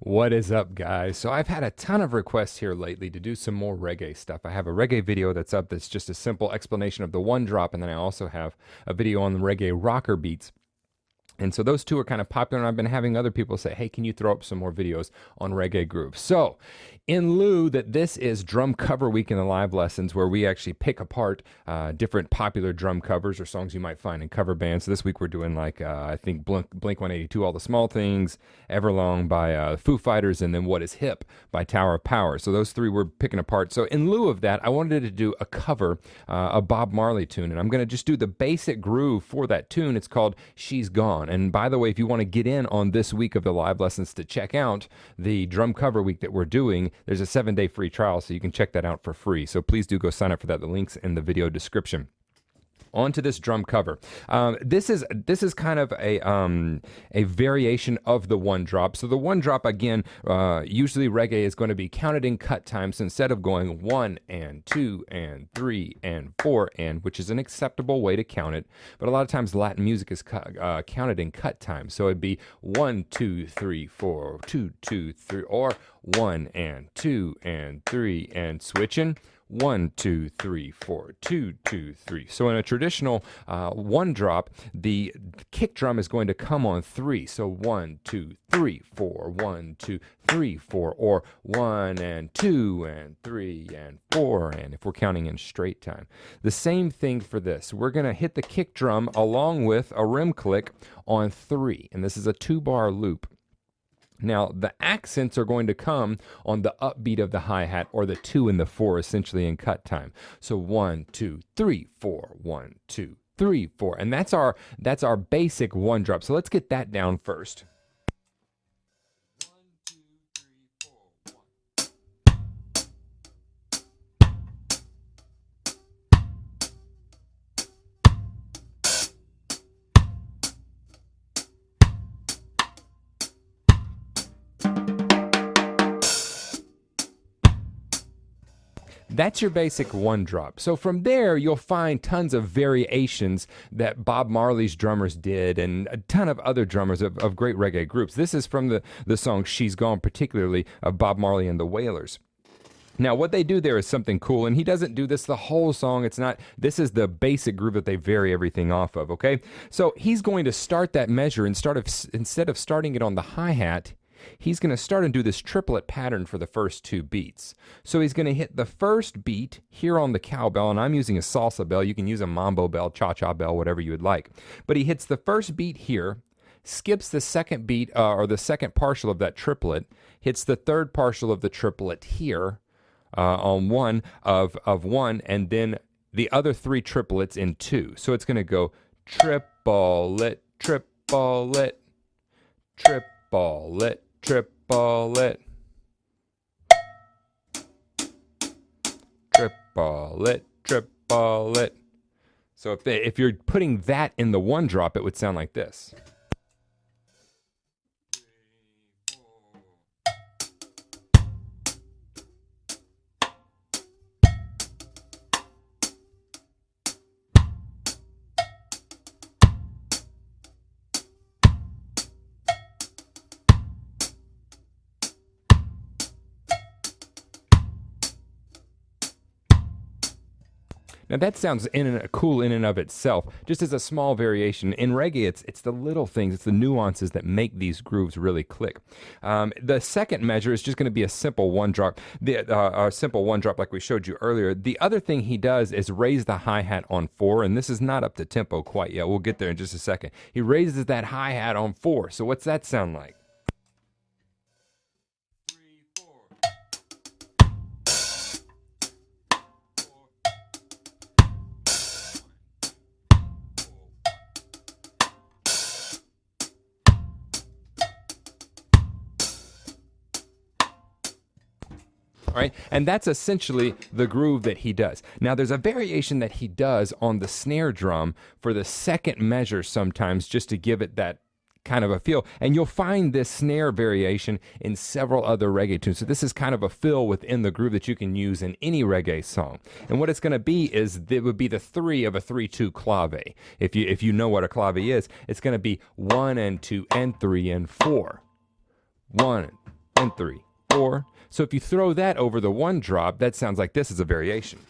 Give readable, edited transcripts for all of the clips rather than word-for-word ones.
What is up, guys? So I've had a ton of requests here lately to do some more reggae stuff. I have a reggae video that's up that's just a simple explanation of the one drop, and then I also have a video on the reggae rocker beats. And so those two are kind of popular, and I've been having other people say, hey, can you throw up some more videos on reggae grooves? So in lieu that this is drum cover week in the live lessons where we actually pick apart different popular drum covers or songs you might find in cover bands. So this week we're doing I think Blink 182, All the Small Things, Everlong by Foo Fighters, and then What is Hip by Tower of Power. So those three we're picking apart. So in lieu of that, I wanted to do a cover, a Bob Marley tune, and I'm going to just do the basic groove for that tune. It's called She's Gone. And by the way, if you want to get in on this week of the live lessons to check out the drum cover week that we're doing, there's a 7-day free trial, so you can check that out for free. So please do go sign up for that. The link's in the video description. On to this drum cover. This is kind of a variation of the one drop. So the one drop, again, usually reggae is going to be counted in cut time. So instead of going 1 and 2 and 3 and 4 and, which is an acceptable way to count it, but a lot of times Latin music is counted in cut time. So it'd be 1 2 3 4 2 2 3, or 1 and 2 and 3 and switching. 1 2 3 4 2 2 3. So in a traditional one drop, the kick drum is going to come on 3. So 1 2 3 4 1 2 3 4, or 1 and 2 and 3 and 4, and if we're counting in straight time. The same thing for this. We're going to hit the kick drum along with a rim click on 3, and this is a 2-bar loop. Now, the accents are going to come on the upbeat of the hi-hat, or the 2 and the 4, essentially in cut time. So 1 2 3 4 1 2 3 4, and that's our basic one drop. So let's get that down first. That's your basic one drop. So from there, you'll find tons of variations that Bob Marley's drummers did, and a ton of other drummers of great reggae groups. This is from the song She's Gone, particularly of Bob Marley and the Wailers. Now, what they do there is something cool, and he doesn't do this the whole song. This is the basic groove that they vary everything off of, okay? So he's going to start that measure, and instead of starting it on the hi-hat, he's going to start and do this triplet pattern for the first 2 beats. So he's going to hit the first beat here on the cowbell, and I'm using a salsa bell. You can use a mambo bell, cha-cha bell, whatever you would like. But he hits the first beat here, skips the second beat, or the second partial of that triplet, hits the third partial of the triplet here on 1 of 1, and then the other 3 triplets in 2. So it's going to go triplet, triplet, triplet, triplet, triplet, triplet. So if you're putting that in the one drop, it would sound like this. Now that sounds cool in and of itself, just as a small variation. In reggae, it's the little things, it's the nuances that make these grooves really click. The second measure is just going to be a simple one drop, a simple one drop like we showed you earlier. The other thing he does is raise the hi-hat on 4, and this is not up to tempo quite yet. We'll get there in just a second. He raises that hi-hat on 4. So what's that sound like? Right? And that's essentially the groove that he does. Now, there's a variation that he does on the snare drum for the second measure sometimes, just to give it that kind of a feel. And you'll find this snare variation in several other reggae tunes. So this is kind of a fill within the groove that you can use in any reggae song. And what it's going to be is, it would be the 3 of a 3-2 clave. If you know what a clave is, it's going to be 1 and 2 and 3 and 4. 1 and 3, 4. So if you throw that over the 1 drop, that sounds like this is a variation.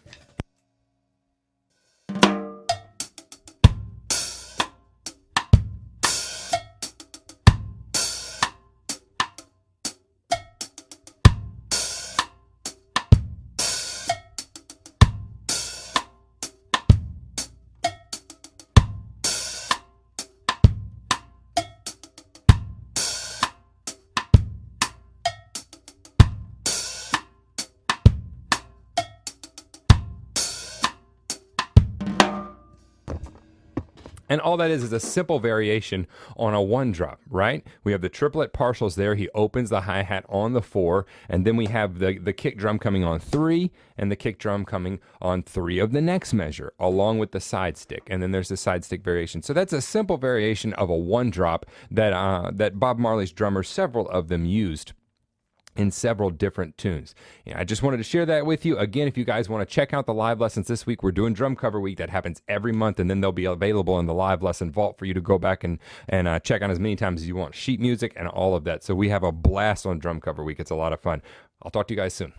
And all that is a simple variation on a 1 drop, right? We have the triplet partials there. He opens the hi-hat on the 4, and then we have the kick drum coming on 3, and the kick drum coming on 3 of the next measure, along with the side stick. And then there's the side stick variation. So that's a simple variation of a 1 drop that Bob Marley's drummers, several of them, used in several different tunes. I just wanted to share that with you. Again, if you guys want to check out the live lessons this week, we're doing Drum Cover Week. That happens every month, and then they'll be available in the live lesson vault for you to go back and check on as many times as you want. Sheet music and all of that. So we have a blast on Drum Cover Week. It's a lot of fun. I'll talk to you guys soon.